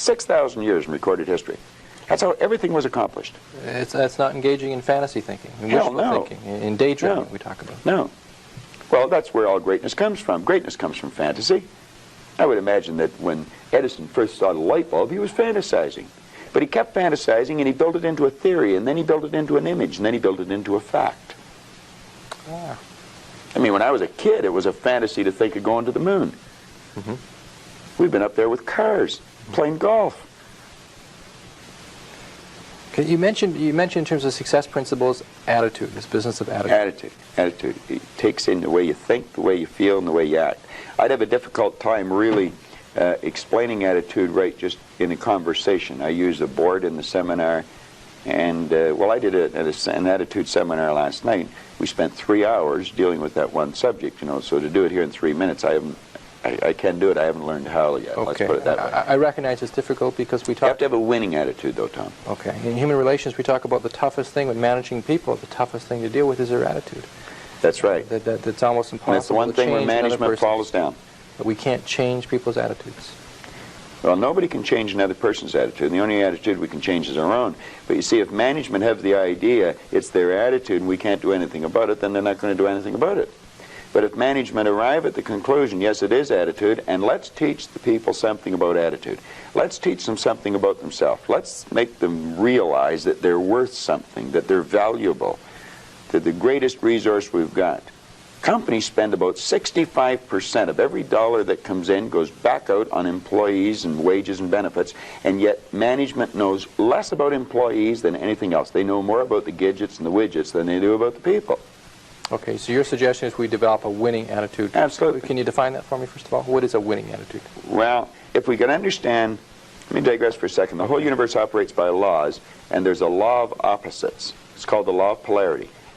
6,000 years in recorded history. That's how everything was accomplished. That's not engaging in fantasy thinking, in Hell, wishful no. thinking, in daydreaming No. we talk about. No. Well, that's where all greatness comes from. Greatness comes from fantasy. I would imagine that when Edison first saw the light bulb, he was fantasizing. But he kept fantasizing, and he built it into a theory, and then he built it into an image, and then he built it into a fact. Ah. I mean, when I was a kid, it was a fantasy to think of going to the moon. Mm-hmm. We've been up there with cars, playing golf. Okay, you mentioned in terms of success principles, attitude, this business of attitude. Attitude. It takes in the way you think, the way you feel, and the way you act. I'd have a difficult time really explaining attitude right just in a conversation. I use a board in the seminar, and well, I did an attitude seminar last night. We spent 3 hours dealing with that one subject, you know, so to do it here in 3 minutes, I can do it. I haven't learned how yet. Okay. Let's put it that way. I recognize it's difficult because we You talk... have to have a winning attitude, though, Tom. Okay. In human relations, we talk about the toughest thing with managing people. The toughest thing to deal with is their attitude. That's right. That's almost impossible. And that's the one thing where management falls down. But we can't change people's attitudes. Well, nobody can change another person's attitude. The only attitude we can change is our own. But you see, if management have the idea it's their attitude and we can't do anything about it, then they're not going to do anything about it. But if management arrive at the conclusion, yes, it is attitude, and let's teach the people something about attitude. Let's teach them something about themselves. Let's make them realize that they're worth something, that they're valuable, that the greatest resource we've got. Companies spend about 65% of every dollar that comes in goes back out on employees and wages and benefits, and yet management knows less about employees than anything else. They know more about the gadgets and the widgets than they do about the people. Okay, so your suggestion is we develop a winning attitude. Absolutely. Can you define that for me, first of all? What is a winning attitude? Well, if we can understand, let me digress for a second. The whole universe operates by laws, and there's a law of opposites. It's called the law of polarity.